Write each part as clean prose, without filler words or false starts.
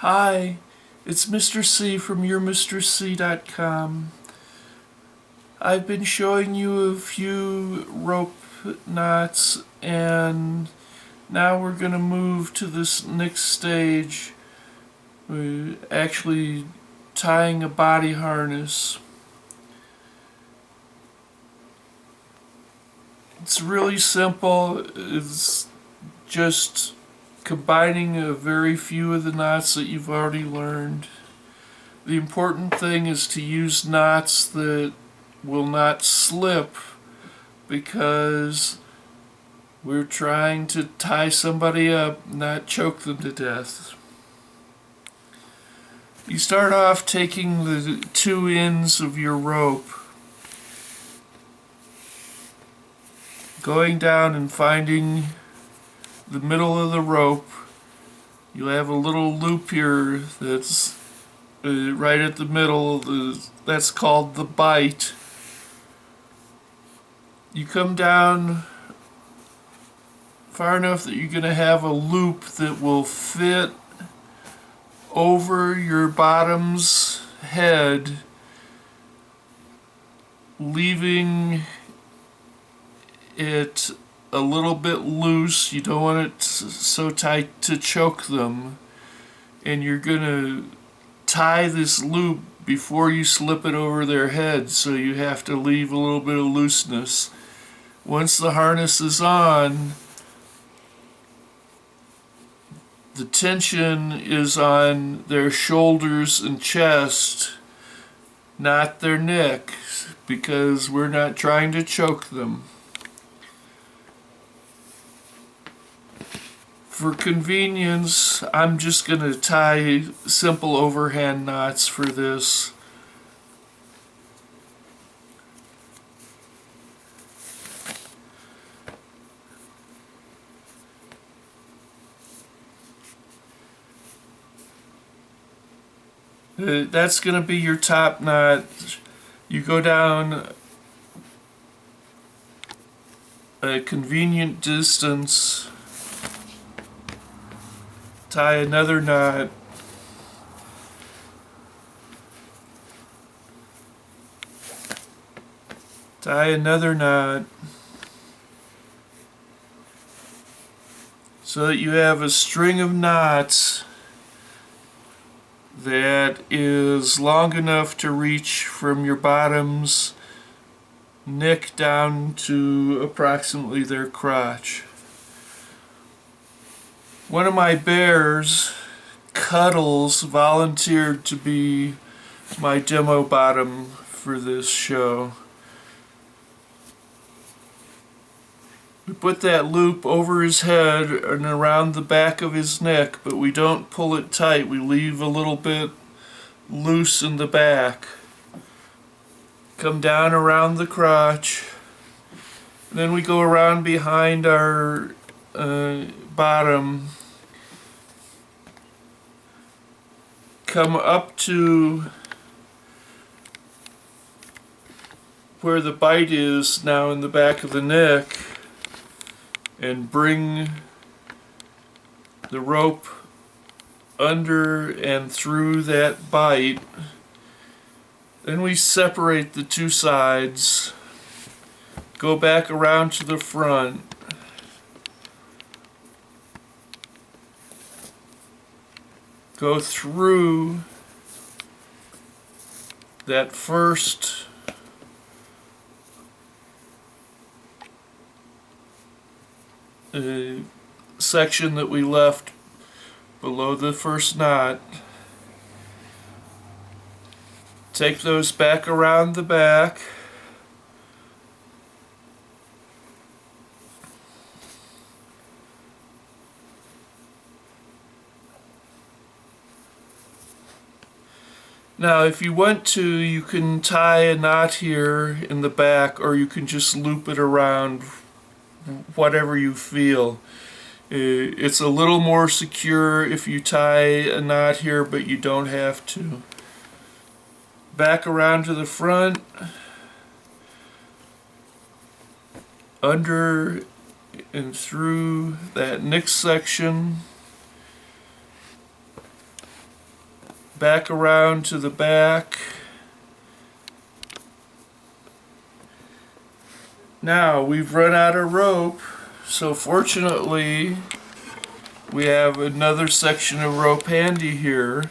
Hi, it's Mr. C from YourMrC.com. I've been showing you a few rope knots, and now we're going to move to this next stage. We're actually tying a body harness. It's really simple. It's just combining a very few of the knots that you've already learned. The important thing is to use knots that will not slip, because we're trying to tie somebody up, not choke them to death. You start off taking the two ends of your rope, going down and finding the middle of the rope. You'll have a little loop here that's right at the middle. That's called the bite. You come down far enough that you're going to have a loop that will fit over your bottom's head, leaving it a little bit loose. You don't want it so tight to choke them, and you're going to tie this loop before you slip it over their head, so you have to leave a little bit of looseness. Once the harness is on, the tension is on their shoulders and chest, not their neck, because we're not trying to choke them. For convenience, I'm just going to tie simple overhand knots for this. That's going to be your top knot. You go down a convenient distance, tie another knot, tie another knot, so that you have a string of knots that is long enough to reach from your bottom's neck down to approximately their crotch. One of my bears, Cuddles, volunteered to be my demo bottom for this show. We put that loop over his head and around the back of his neck, but we don't pull it tight. We leave a little bit loose in the back. Come down around the crotch. And then we go around behind our bottom. Come up to where the bite is now in the back of the neck, and bring the rope under and through that bite. Then we separate the two sides, go back around to the front, go through that first section that we left below the first knot. Take those back around the back. Now, if you want to, you can tie a knot here in the back, or you can just loop it around, whatever you feel. It's a little more secure if you tie a knot here, but you don't have to. Back around to the front, under and through that next section. back around to the back. Now we've run out of rope, so fortunately we have another section of rope handy here.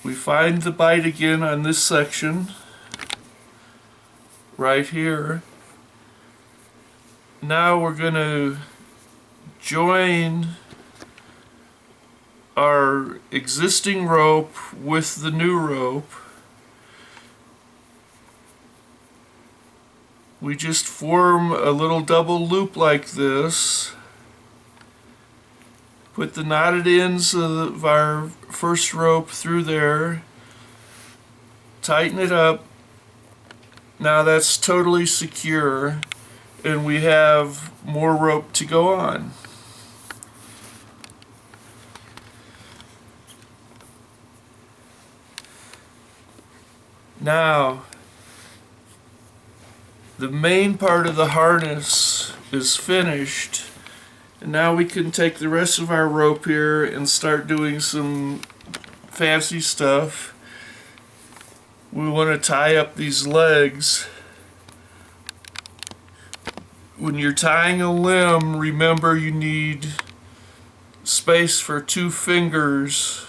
We find the bite again on this section right here. Now we're going to join our existing rope with the new rope. We just form a little double loop like this. Put the knotted ends of our first rope through there. Tighten it up. Now that's totally secure, and we have more rope to go on. Now, the main part of the harness is finished, and now we can take the rest of our rope here and start doing some fancy stuff. We want to tie up these legs. When you're tying a limb, remember you need space for 2 fingers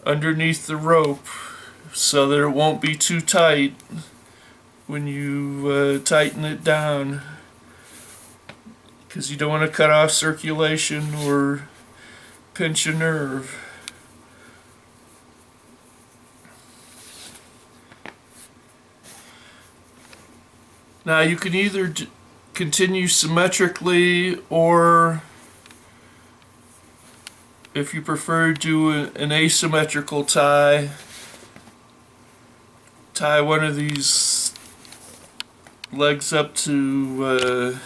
underneath the rope so that it won't be too tight when you tighten it down, because you don't want to cut off circulation or pinch a nerve. Now you can either continue symmetrically, or if you prefer, do an asymmetrical tie. Tie one of these legs up to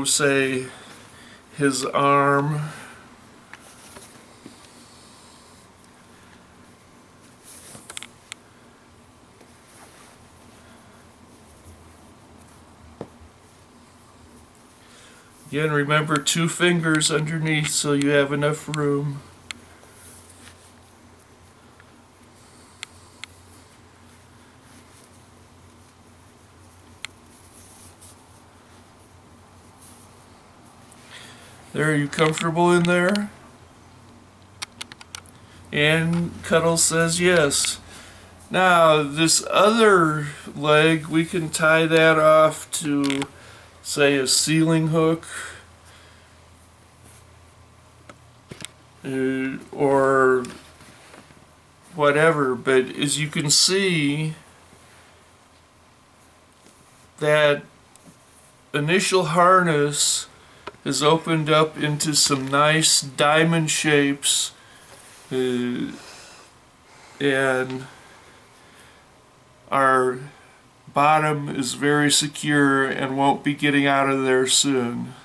say his arm. Again, remember 2 fingers underneath so you have enough room. There, are you comfortable in there? And Cuddles says yes. Now, this other leg, we can tie that off to, say, a ceiling hook, or whatever. But as you can see, that initial harness has opened up into some nice diamond shapes, and our bottom is very secure and won't be getting out of there soon.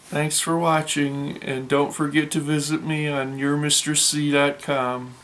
Thanks for watching, and don't forget to visit me on yourmrc.com.